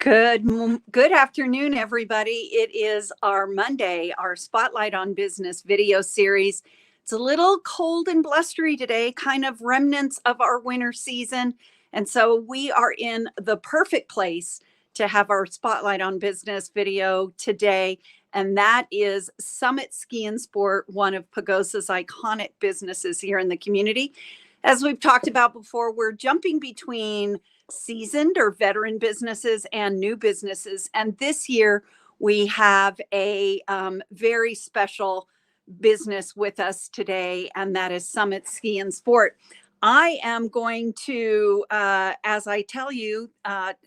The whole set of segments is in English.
Good afternoon, everybody. It is our Monday, our Spotlight on Business video series. It's a little cold and blustery today, kind of remnants of our winter season. And so we are in the perfect place to have our Spotlight on Business video today. And that is Summit Ski and Sport, one of Pagosa's iconic businesses here in the community. As we've talked about before, we're jumping between seasoned or veteran businesses and new businesses. And this year we have a very special business with us today, and that is Summit Ski and Sport. I am going to, as I tell you,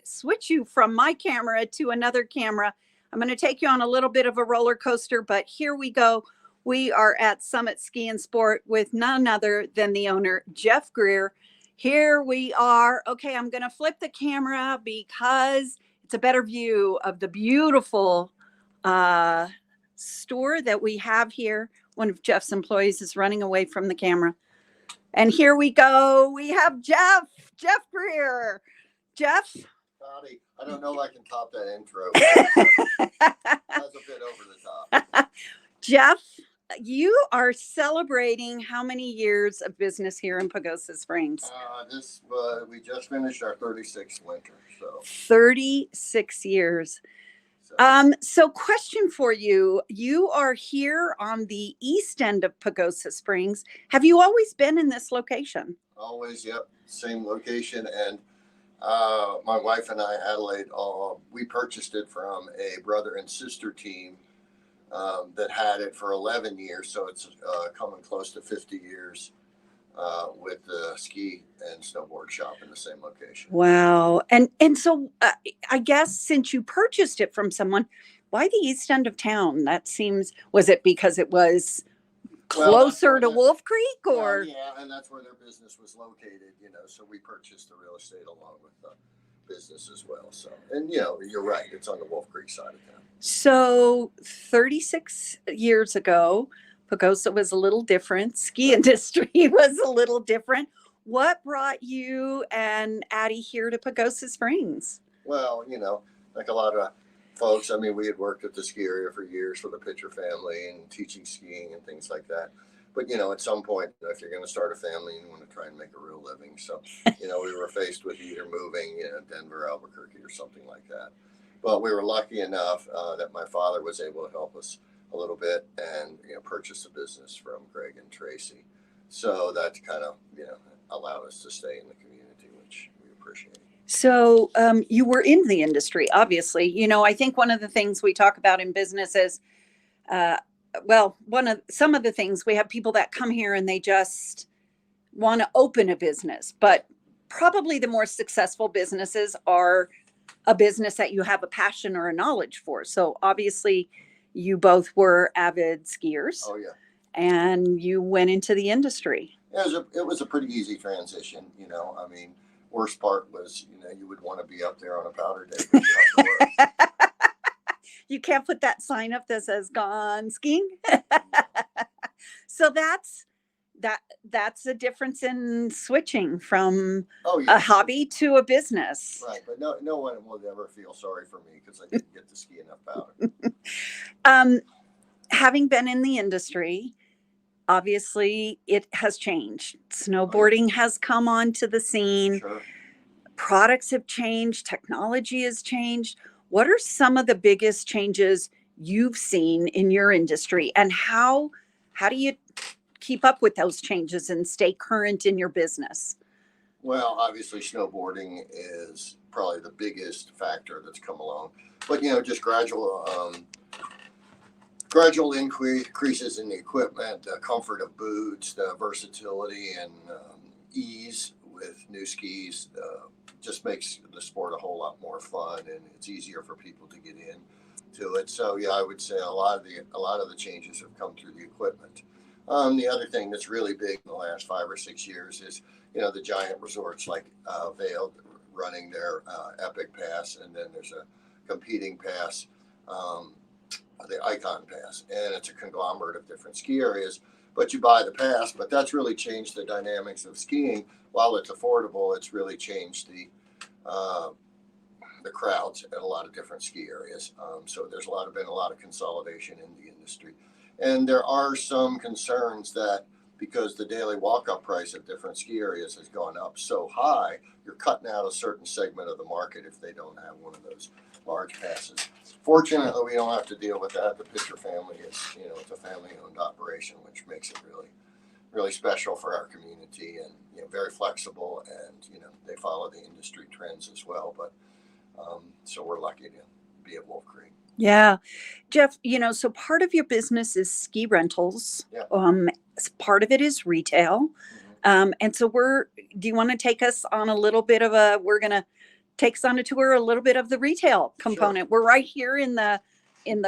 switch you from my camera to another camera. I'm going to take you on a little bit of a roller coaster, but here we go. We are at Summit Ski and Sport with none other than the owner, Jeff Greer. Here we are. Okay, I'm going to flip the camera because it's a better view of the beautiful store that we have here. One of Jeff's employees is running away from the camera. And here we go. We have Jeff Greer. Jeff? Howdy. I don't know if I can top that intro. That's a bit over the top. Jeff, you are celebrating how many years of business here in Pagosa Springs? We just finished our 36th winter. So 36 years. So question for you. You are here on the east end of Pagosa Springs. Have you always been in this location? Always, yep. Same location. And my wife and I, Adelaide, we purchased it from a brother and sister team that had it for 11 years. So it's coming close to 50 years with the ski and snowboard shop in the same location. Wow. And so I guess since you purchased it from someone, why the east end of town? That seems, was it because it was closer to Wolf Creek or? Yeah, and that's where their business was located, so we purchased the real estate along with the business as well. So, and you're right. It's on the Wolf Creek side of town. So 36 years ago, Pagosa was a little different. Ski industry was a little different. What brought you and Addie here to Pagosa Springs? Well, like a lot of folks, we had worked at the ski area for years for the Pitcher family and teaching skiing and things like that. But, at some point, if you're going to start a family, you want to try and make a real living. So, we were faced with either moving, Denver, Albuquerque or something like that. But we were lucky enough that my father was able to help us a little bit and, purchase a business from Greg and Tracy. So that kind of, allowed us to stay in the community, which we appreciate. So you were in the industry, obviously. I think one of the things we talk about in business is, some of the things we have people that come here and they just want to open a business, but probably the more successful businesses are a business that you have a passion or a knowledge for. So obviously you both were avid skiers. Oh yeah. And you went into the industry. It was a pretty easy transition. Worst part was, you would want to be up there on a powder day. 'Cause you have to work. You can't put that sign up that says "Gone skiing." So that's a difference in switching from a hobby to a business. Right, but no one will ever feel sorry for me because I didn't get to ski enough powder. Having been in the industry, obviously it has changed. Snowboarding has come onto the scene. Sure. Products have changed. Technology has changed. What are some of the biggest changes you've seen in your industry, and how do you keep up with those changes and stay current in your business? Well, obviously snowboarding is probably the biggest factor that's come along, but just gradual increases in the equipment, the comfort of boots, the versatility and ease with new skis just makes the sport a whole lot more fun, and it's easier for people to get into it. So yeah, I would say a lot of the changes have come through the equipment. The other thing that's really big in the last 5 or 6 years is the giant resorts like Vail running their Epic Pass, and then there's a competing pass, the Icon Pass, and it's a conglomerate of different ski areas. But you buy the pass, but that's really changed the dynamics of skiing. While it's affordable, it's really changed the crowds at a lot of different ski areas. So there's been a lot of consolidation in the industry. And there are some concerns that because the daily walk-up price at different ski areas has gone up so high, you're cutting out a certain segment of the market if they don't have one of those large passes. Fortunately, we don't have to deal with that. The Pitcher family is, it's a family-owned operation, which makes it really, really special for our community, and very flexible, and they follow the industry trends as well. But so we're lucky to be at Wolf Creek. Yeah. Jeff, so part of your business is ski rentals. Yeah. Part of it is retail. And so do you want to take us on we're going to take us on a tour, a little bit of the retail component. Sure. We're right here in the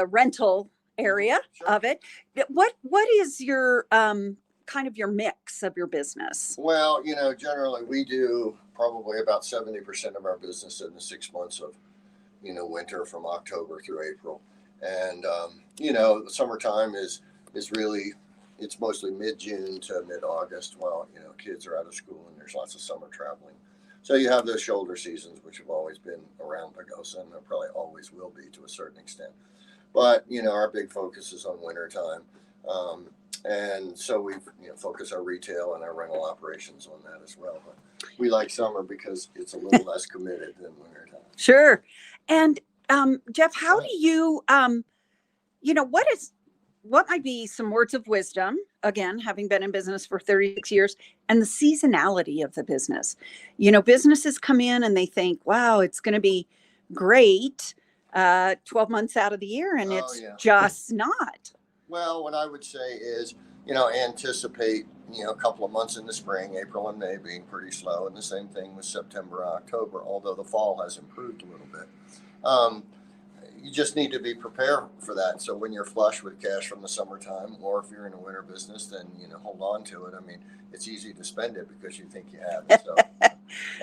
rental area. Sure. Of it. What is your, kind of your mix of your business? Well, generally we do probably about 70% of our business in the 6 months of winter, from October through April. And the summertime is really, it's mostly mid-June to mid-August while kids are out of school and there's lots of summer traveling. So you have those shoulder seasons, which have always been around Pagosa, and there probably always will be to a certain extent. But our big focus is on wintertime. And so we focus our retail and our rental operations on that as well. But we like summer because it's a little less committed than wintertime. Sure. And Jeff, how do you, what might be some words of wisdom, again, having been in business for 36 years, and the seasonality of the business? Businesses come in and they think, wow, it's going to be great 12 months out of the year, and it's just not. Well, what I would say is, anticipate, a couple of months in the spring, April and May, being pretty slow. And the same thing with September, October, although the fall has improved a little bit. You just need to be prepared for that. So when you're flush with cash from the summertime, or if you're in a winter business, then, hold on to it. I mean, it's easy to spend it because you think you have it. So,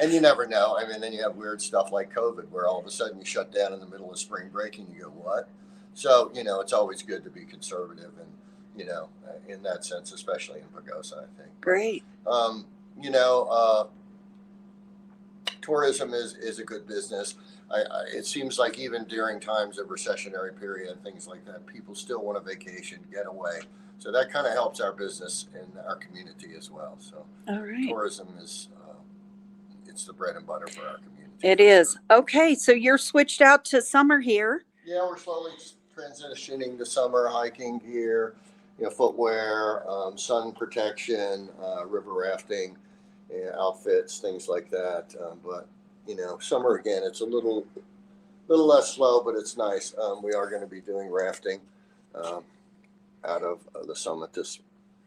and you never know. I mean, then you have weird stuff like COVID, where all of a sudden you shut down in the middle of spring break and you go, what? So, it's always good to be conservative, and, in that sense, especially in Pagosa, I think. Great. Tourism is a good business. It seems like even during times of recessionary period, things like that, people still want a vacation, get away. So that kind of helps our business and our community as well. So all right. Tourism is, it's the bread and butter for our community. It is. Okay. So you're switched out to summer here. Yeah, we're slowly transitioning to summer hiking gear, footwear, sun protection, river rafting, outfits, things like that. But summer, again, it's a little less slow, but it's nice. We are going to be doing rafting out of the summit this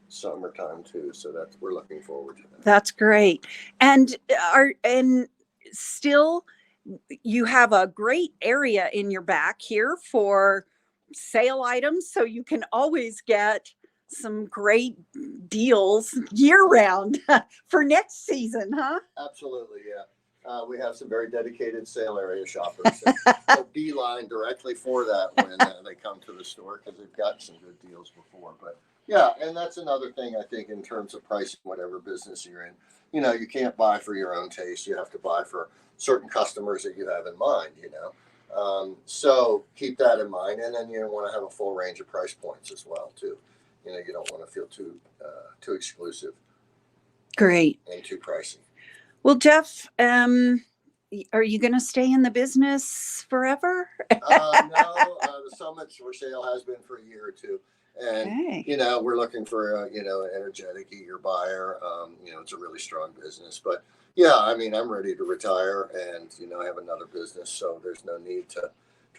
summertime too, so we're looking forward to that. That's great. And still, you have a great area in your back here for sale items, so you can always get some great deals year round for next season, huh? Absolutely, yeah. We have some very dedicated sale area shoppers that beeline directly for that when they come to the store, because they've got some good deals before. But yeah, and that's another thing I think in terms of pricing, whatever business you're in. You can't buy for your own taste. You have to buy for certain customers that you have in mind, so keep that in mind. And then you want to have a full range of price points as well, too. You don't want to feel too exclusive. Great. And too pricey. Well, Jeff, are you going to stay in the business forever? No, the summits for sale has been for a year or two. And, okay. We're looking for, an energetic, eager buyer. It's a really strong business. But, yeah, I mean, I'm ready to retire, and, I have another business, so there's no need to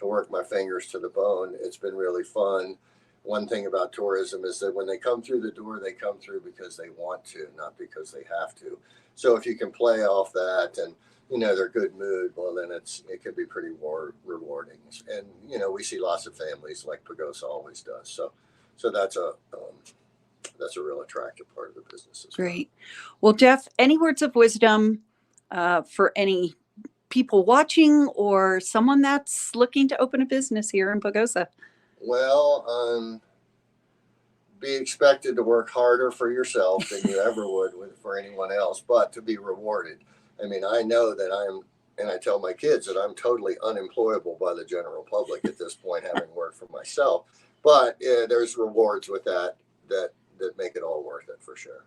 work my fingers to the bone. It's been really fun. One thing about tourism is that when they come through the door, they come through because they want to, not because they have to. So if you can play off that and, their good mood, well, then it can be pretty rewarding. And, we see lots of families like Pagosa always does. So that's a real attractive part of the business as well. Great. Well, Jeff, any words of wisdom for any people watching or someone that's looking to open a business here in Pagosa? Well, be expected to work harder for yourself than you ever would for anyone else, but to be rewarded. I mean, I know that I am and I tell my kids that I'm totally unemployable by the general public at this point, having worked for myself. But there's rewards with that make it all worth it for sure.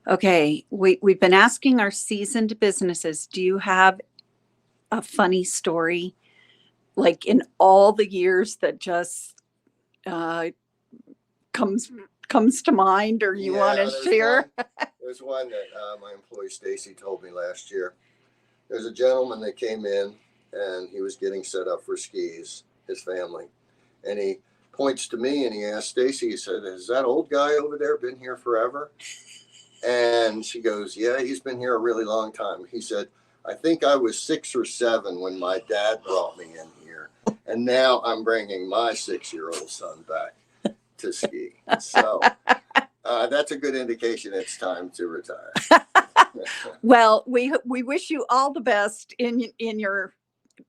Okay, we've been asking our seasoned businesses, do you have a funny story, like in all the years that just uh, comes to mind, or you want to share? There's one that my employee Stacy told me last year. There's a gentleman that came in and he was getting set up for skis, his family, and he points to me and he asked Stacy, he said, "Has that old guy over there been here forever?" And she goes, "Yeah, he's been here a really long time." He said, "I think I was 6 or 7 when my dad brought me in here. And now I'm bringing my 6-year-old son back to ski." So that's a good indication it's time to retire. Well, we wish you all the best in your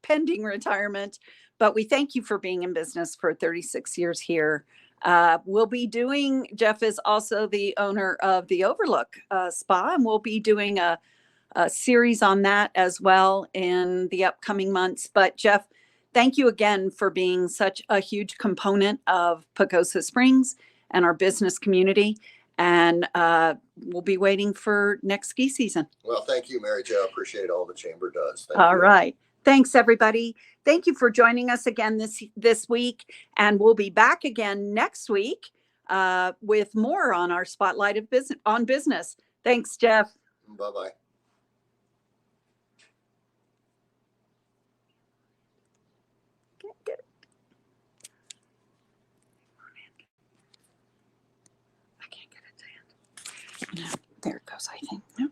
pending retirement, but we thank you for being in business for 36 years here. We'll be doing, Jeff is also the owner of the Overlook Spa, and we'll be doing a series on that as well in the upcoming months. But Jeff, thank you again for being such a huge component of Pagosa Springs and our business community. And we'll be waiting for next ski season. Well, thank you, Mary Jo. Appreciate all the chamber does. Thank all you. Right. Thanks, everybody. Thank you for joining us again this week. And we'll be back again next week with more on our Spotlight of Business. Thanks, Jeff. Bye-bye. Get it. I can't get it to end. No, there it goes, I think. No.